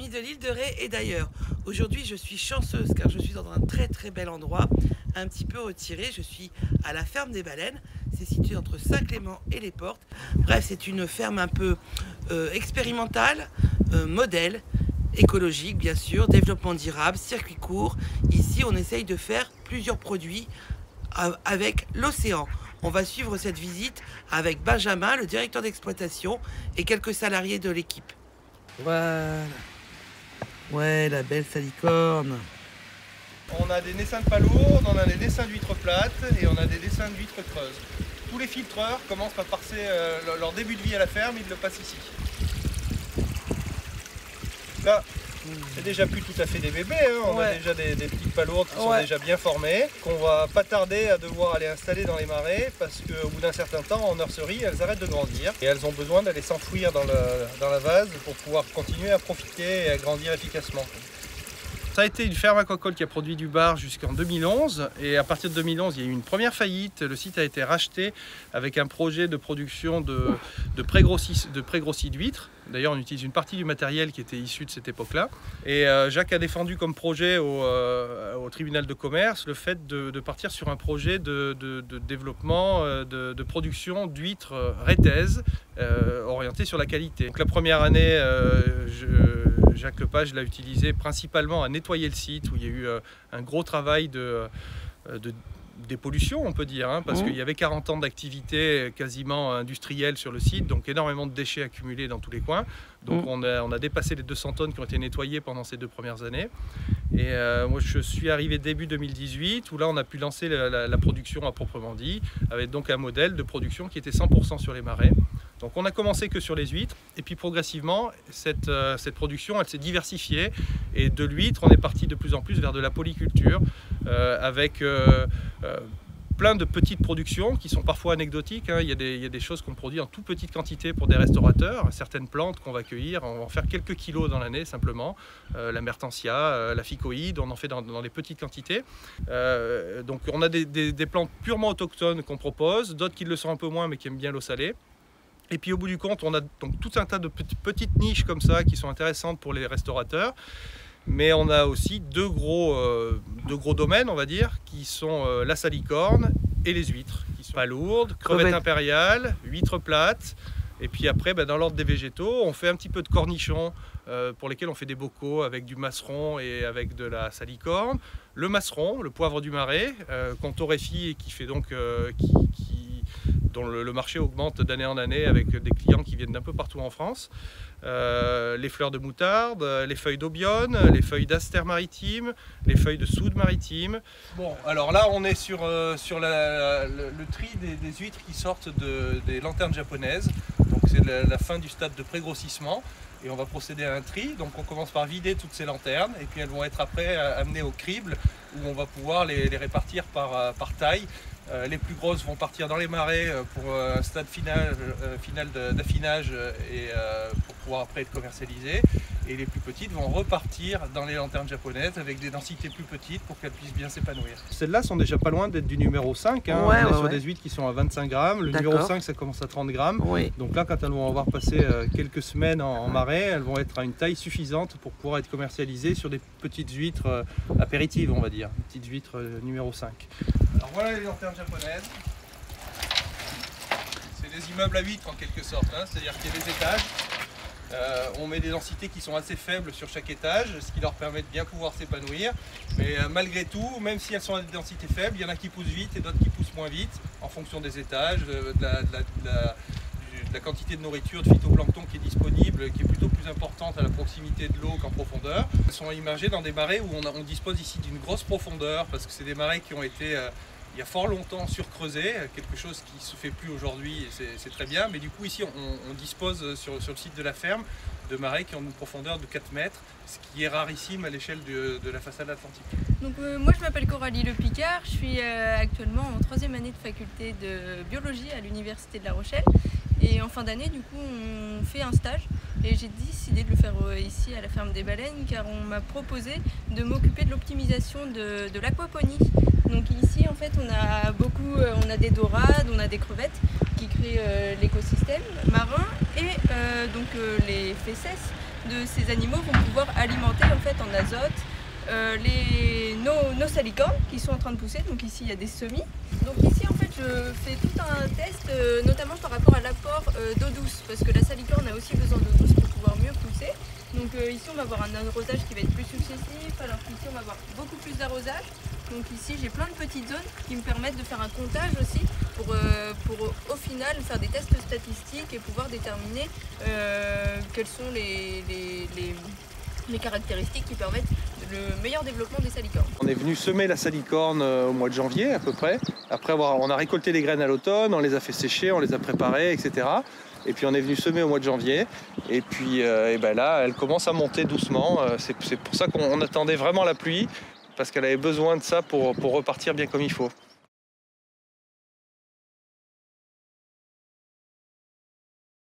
amis de l'île de Ré et d'ailleurs. Aujourd'hui, je suis chanceuse car je suis dans un très bel endroit, un petit peu retiré. Je suis à la ferme des Baleines. C'est situé entre Saint-Clément et les Portes. Bref, c'est une ferme un peu expérimentale, modèle, écologique bien sûr, développement durable, circuit court. Ici, on essaye de faire plusieurs produits avec l'océan. On va suivre cette visite avec Benjamin, le directeur d'exploitation, et quelques salariés de l'équipe. Voilà. Ouais, la belle salicorne. On a des dessins de palourdes, on a des dessins d'huîtres plates et on a des dessins d'huîtres creuses. Tous les filtreurs commencent par passer leur début de vie à la ferme, ils le passent ici. Là, c'est déjà plus tout à fait des bébés, hein. On a déjà des petites palourdes qui sont déjà bien formées, qu'on va pas tarder à devoir aller installer dans les marais parce qu'au bout d'un certain temps, en nurserie, elles arrêtent de grandir et elles ont besoin d'aller s'enfouir dans la vase pour pouvoir continuer à profiter et à grandir efficacement. Ça a été une ferme aquacole qui a produit du bar jusqu'en 2011 et à partir de 2011 il y a eu une première faillite. Le site a été racheté avec un projet de production de pré-grossis d'huîtres. D'ailleurs on utilise une partie du matériel qui était issu de cette époque-là. Et Jacques a défendu comme projet au tribunal de commerce le fait de partir sur un projet de développement de production d'huîtres rétaises orientées sur la qualité. Donc la première année, Jacques Lepage l'a utilisé principalement à nettoyer le site où il y a eu un gros travail de dépollution, on peut dire, hein, parce qu'il y avait 40 ans d'activité quasiment industrielle sur le site, donc énormément de déchets accumulés dans tous les coins. Donc on a dépassé les 200 tonnes qui ont été nettoyées pendant ces 2 premières années. Et moi je suis arrivé début 2018 où là on a pu lancer la production à proprement dit, avec donc un modèle de production qui était 100% sur les marais. Donc on a commencé que sur les huîtres et puis progressivement cette production elle s'est diversifiée et de l'huître on est parti de plus en plus vers de la polyculture avec plein de petites productions qui sont parfois anecdotiques, hein. Il y a des choses qu'on produit en toute petite quantité pour des restaurateurs, certaines plantes qu'on va cueillir, on va en faire quelques kilos dans l'année simplement, la mertensia, la ficoïde, on en fait dans des petites quantités. Donc on a des plantes purement autochtones qu'on propose, d'autres qui le sont un peu moins mais qui aiment bien l'eau salée. Et puis au bout du compte, on a donc tout un tas de petites niches comme ça qui sont intéressantes pour les restaurateurs. Mais on a aussi deux gros domaines, on va dire, qui sont la salicorne et les huîtres. Qui sont palourdes, crevettes impériales, huîtres plates. Et puis après, dans l'ordre des végétaux, on fait un petit peu de cornichons pour lesquels on fait des bocaux avec du masseron et avec de la salicorne. Le masseron, le poivre du marais, qu'on torréfie et qui fait donc... dont le marché augmente d'année en année avec des clients qui viennent d'un peu partout en France. Les fleurs de moutarde, les feuilles d'aubione, les feuilles d'astère maritime, les feuilles de soude maritime. Bon, alors là on est sur le tri des huîtres qui sortent des lanternes japonaises. Donc c'est la fin du stade de pré-grossissement. Et on va procéder à un tri, donc on commence par vider toutes ces lanternes et puis elles vont être après amenées au crible où on va pouvoir les répartir par taille. Les plus grosses vont partir dans les marais pour un stade final d'affinage et pour pouvoir après être commercialisées. Et les plus petites vont repartir dans les lanternes japonaises avec des densités plus petites pour qu'elles puissent bien s'épanouir. Celles-là sont déjà pas loin d'être du numéro 5, hein. On est sur des huîtres qui sont à 25 grammes, le numéro 5 ça commence à 30 grammes. Donc là quand elles vont avoir passé quelques semaines en marais, elles vont être à une taille suffisante pour pouvoir être commercialisées sur des petites huîtres apéritives, on va dire, petites huîtres numéro 5. Alors voilà les lanternes japonaises. C'est des immeubles à huîtres en quelque sorte, hein. C'est-à-dire qu'il y a des étages. On met des densités qui sont assez faibles sur chaque étage, ce qui leur permet de bien pouvoir s'épanouir. Mais malgré tout, même si elles sont à des densités faibles, il y en a qui poussent vite et d'autres qui poussent moins vite, en fonction des étages, de la quantité de nourriture, de phytoplancton qui est disponible, qui est plutôt plus importante à la proximité de l'eau qu'en profondeur. Elles sont immergées dans des marais où on dispose ici d'une grosse profondeur, parce que c'est des marais qui ont été... il y a fort longtemps surcreusé, quelque chose qui ne se fait plus aujourd'hui et c'est très bien. Mais du coup ici on dispose sur le site de la ferme de marais qui ont une profondeur de 4 mètres, ce qui est rarissime à l'échelle de la façade atlantique. Donc moi je m'appelle Coralie Le Picard, je suis actuellement en 3e année de faculté de biologie à l'université de La Rochelle. Et en fin d'année du coup on fait un stage et j'ai décidé de le faire ici à la ferme des Baleines car on m'a proposé de m'occuper de l'optimisation de l'aquaponie. Donc ici en fait on a des dorades, on a des crevettes qui créent l'écosystème marin et les fesses de ces animaux vont pouvoir alimenter en fait en azote nos salicornes qui sont en train de pousser. Donc ici il y a des semis. Donc ici en fait je fais tout un test notamment par rapport à l'apport d'eau douce, parce que la salicorne a aussi besoin d'eau douce pour pouvoir mieux pousser. Donc ici on va avoir un arrosage qui va être plus successif, alors qu'ici on va avoir beaucoup plus d'arrosage. Donc ici j'ai plein de petites zones qui me permettent de faire un comptage aussi pour au final faire des tests statistiques et pouvoir déterminer quelles sont les caractéristiques qui permettent le meilleur développement des salicornes. On est venu semer la salicorne au mois de janvier à peu près. Après on a récolté les graines à l'automne, on les a fait sécher, on les a préparées, etc. Et puis on est venu semer au mois de janvier. Et puis là, elle commence à monter doucement. C'est pour ça qu'on attendait vraiment la pluie, parce qu'elle avait besoin de ça pour repartir bien comme il faut.